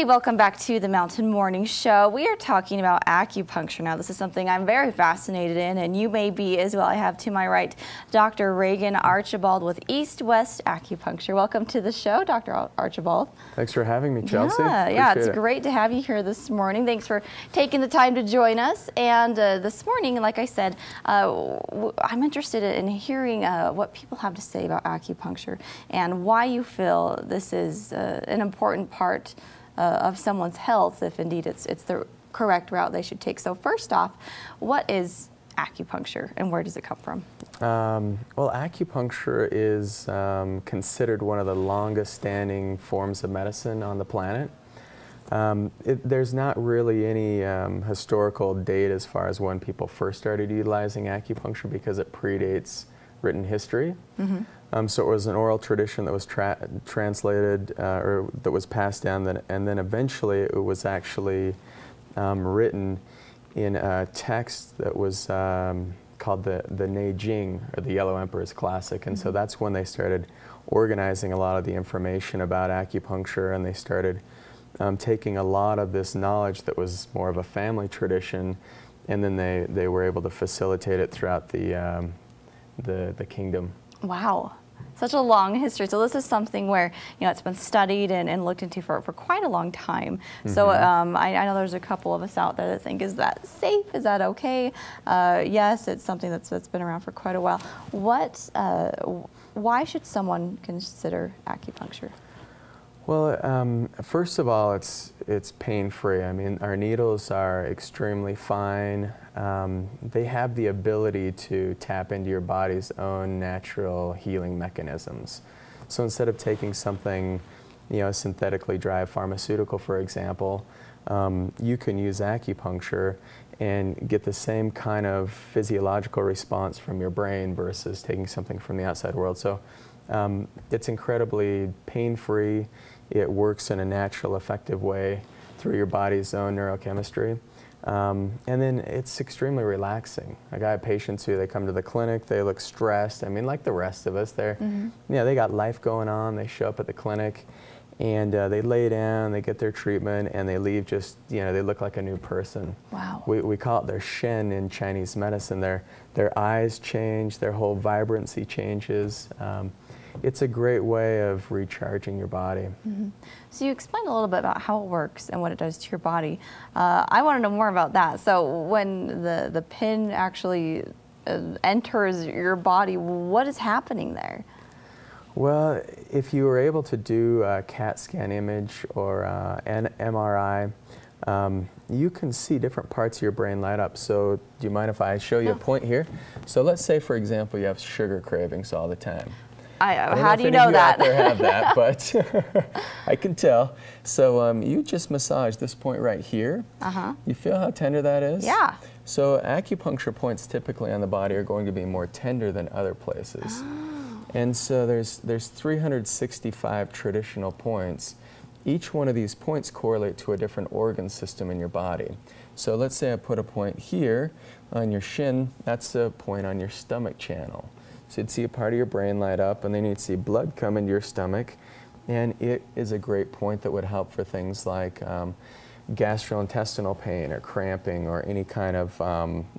Hey, welcome back to the Mountain Morning Show. We are talking about acupuncture now. This is something I'm very fascinated in, and you may be as well. I have to my right Dr. Reagan Archibald with East West Acupuncture. Welcome to the show, Dr. Archibald. Thanks for having me, Chelsea. Yeah, it's great to have you here this morning. Thanks for taking the time to join us. And this morning, like I said, I'm interested in hearing what people have to say about acupuncture and why you feel this is an important part of someone's health, if indeed it's the correct route they should take. So first off, what is acupuncture and where does it come from? Well, acupuncture is considered one of the longest standing forms of medicine on the planet. There's not really any historical date as far as when people first started utilizing acupuncture because it predates written history. Mm-hmm. So it was an oral tradition that was translated or that was passed down, and then eventually it was actually written in a text that was called the Neijing, or the Yellow Emperor's Classic. And so that's when they started organizing a lot of the information about acupuncture, and they started taking a lot of this knowledge that was more of a family tradition, and then they were able to facilitate it throughout the kingdom. Wow. Such a long history. So this is something where, you know, it's been studied and looked into for quite a long time. Mm-hmm. So I know there's a couple of us out there that think, is that safe? Is that okay? Yes, it's something that's been around for quite a while. Why should someone consider acupuncture? Well, first of all, it's pain-free. I mean, our needles are extremely fine. They have the ability to tap into your body's own natural healing mechanisms. So instead of taking something, you know, a synthetically derived pharmaceutical, for example, you can use acupuncture and get the same kind of physiological response from your brain versus taking something from the outside world. So it's incredibly pain-free. It works in a natural, effective way through your body's own neurochemistry. And then it's extremely relaxing. Like, I have patients who, they come to the clinic, they look stressed. I mean, like the rest of us, they're, you know, they got life going on. They show up at the clinic and they lay down, they get their treatment, and they leave just, you know, they look like a new person. Wow. We call it their shen in Chinese medicine. Their eyes change, their whole vibrancy changes. It's a great way of recharging your body. Mm-hmm. So you explained a little bit about how it works and what it does to your body. I want to know more about that. So when the pin actually enters your body, what is happening there? Well, if you were able to do a CAT scan image or an MRI, you can see different parts of your brain light up. So do you mind if I show you a point here? So let's say, for example, you have sugar cravings all the time. How do you know that? I don't know if any of you out there have that, but I can tell. So you just massage this point right here. You feel how tender that is? Yeah. So acupuncture points typically on the body are going to be more tender than other places. And so there's 365 traditional points. Each one of these points correlate to a different organ system in your body. So let's say I put a point here on your shin. That's a point on your stomach channel. So you'd see a part of your brain light up, and then you'd see blood come into your stomach, and it is a great point that would help for things like gastrointestinal pain or cramping or any kind of,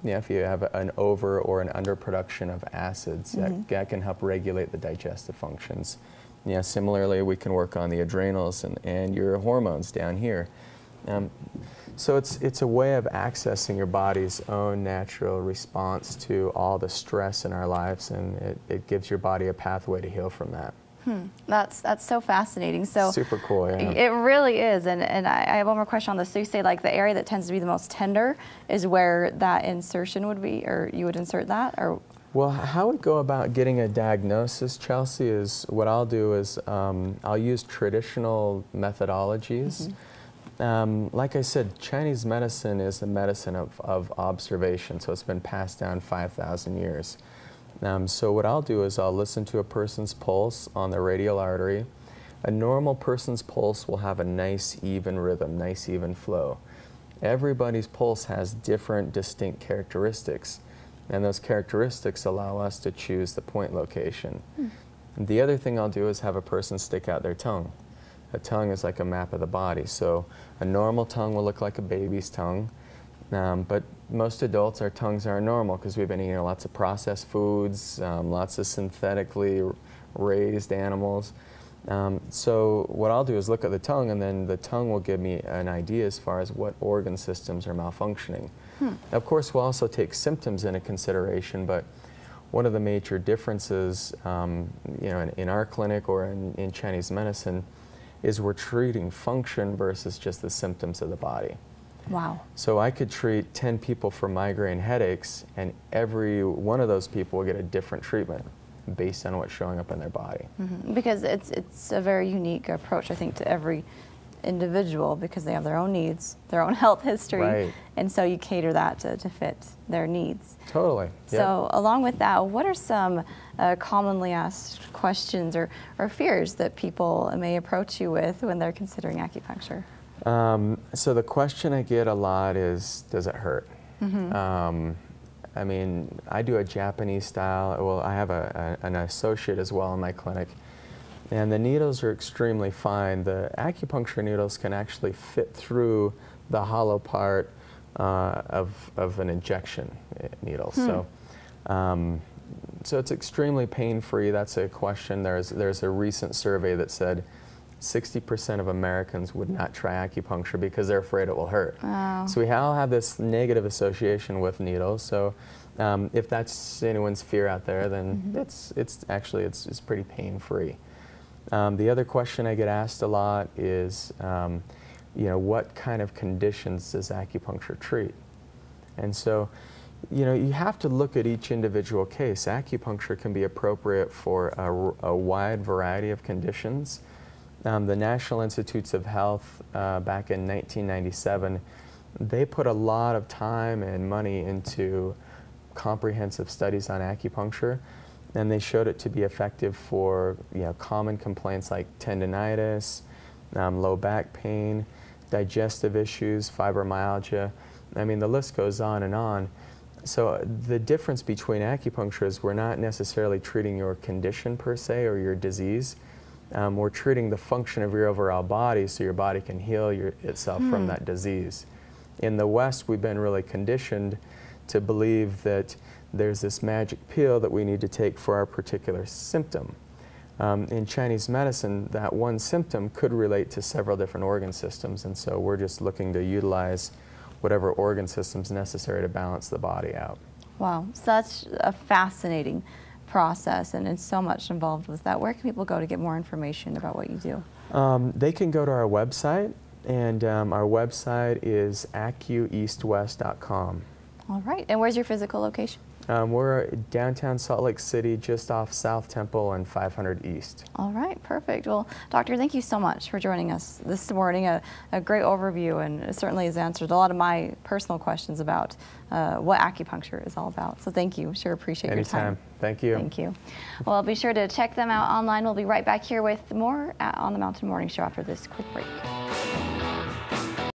if you have an over or an underproduction of acids, that can help regulate the digestive functions. Yeah, similarly, we can work on the adrenals and your hormones down here. So it's a way of accessing your body's own natural response to all the stress in our lives, and it gives your body a pathway to heal from that. That's so fascinating. So super cool, yeah. It really is. And I have one more question on this. So you say, like, the area that tends to be the most tender is where that insertion would be, or you would insert that, or? Well, how we go about getting a diagnosis, Chelsea, is what I'll do is I'll use traditional methodologies. Like I said, Chinese medicine is a medicine of observation, so it's been passed down 5,000 years. So what I'll do is I'll listen to a person's pulse on the radial artery. A normal person's pulse will have a nice even rhythm, nice even flow. Everybody's pulse has different distinct characteristics, and those characteristics allow us to choose the point location. The other thing I'll do is have a person stick out their tongue. a tongue is like a map of the body. So a normal tongue will look like a baby's tongue, but most adults, our tongues aren't normal because we've been eating lots of processed foods, lots of synthetically raised animals. So what I'll do is look at the tongue, and then the tongue will give me an idea as far as what organ systems are malfunctioning. Of course, we'll also take symptoms into consideration, but one of the major differences in our clinic or in Chinese medicine is we're treating function versus just the symptoms of the body. Wow. So I could treat 10 people for migraine headaches, and every one of those people will get a different treatment based on what's showing up in their body. Because it's a very unique approach, I think, to every individual, because they have their own needs, their own health history, right. And so you cater that to fit their needs. Totally. So along with that, what are some commonly asked questions or fears that people may approach you with when they're considering acupuncture? So the question I get a lot is, does it hurt? I mean, I do a Japanese style. Well, I have an associate as well in my clinic, and the needles are extremely fine. The acupuncture needles can actually fit through the hollow part of an injection needle. So it's extremely pain-free. That's a question. There's a recent survey that said 60% of Americans would not try acupuncture because they're afraid it will hurt. Wow. So we all have this negative association with needles. So if that's anyone's fear out there, then it's pretty pain-free. The other question I get asked a lot is, what kind of conditions does acupuncture treat? And so, you have to look at each individual case. Acupuncture can be appropriate for a wide variety of conditions. The National Institutes of Health, back in 1997, they put a lot of time and money into comprehensive studies on acupuncture, and they showed it to be effective for common complaints like tendinitis, low back pain, digestive issues, fibromyalgia. I mean, the list goes on and on. So the difference between acupuncture is we're not necessarily treating your condition per se or your disease. We're treating the function of your overall body so your body can heal itself from that disease. In the West, we've been really conditioned to believe that there's this magic pill that we need to take for our particular symptom. In Chinese medicine, that one symptom could relate to several different organ systems, and so we're just looking to utilize whatever organ system's necessary to balance the body out. Wow, such a fascinating process, and it's so much involved with that. Where can people go to get more information about what you do? They can go to our website, and our website is acueastwest.com. All right, and where's your physical location? We're downtown Salt Lake City, just off South Temple and 500 East. All right, perfect. Well, Doctor, thank you so much for joining us this morning. A great overview, and it certainly has answered a lot of my personal questions about what acupuncture is all about. So thank you. Sure appreciate your time. Anytime. Thank you. Thank you. Well, be sure to check them out online. We'll be right back here with more on the Mountain Morning Show after this quick break.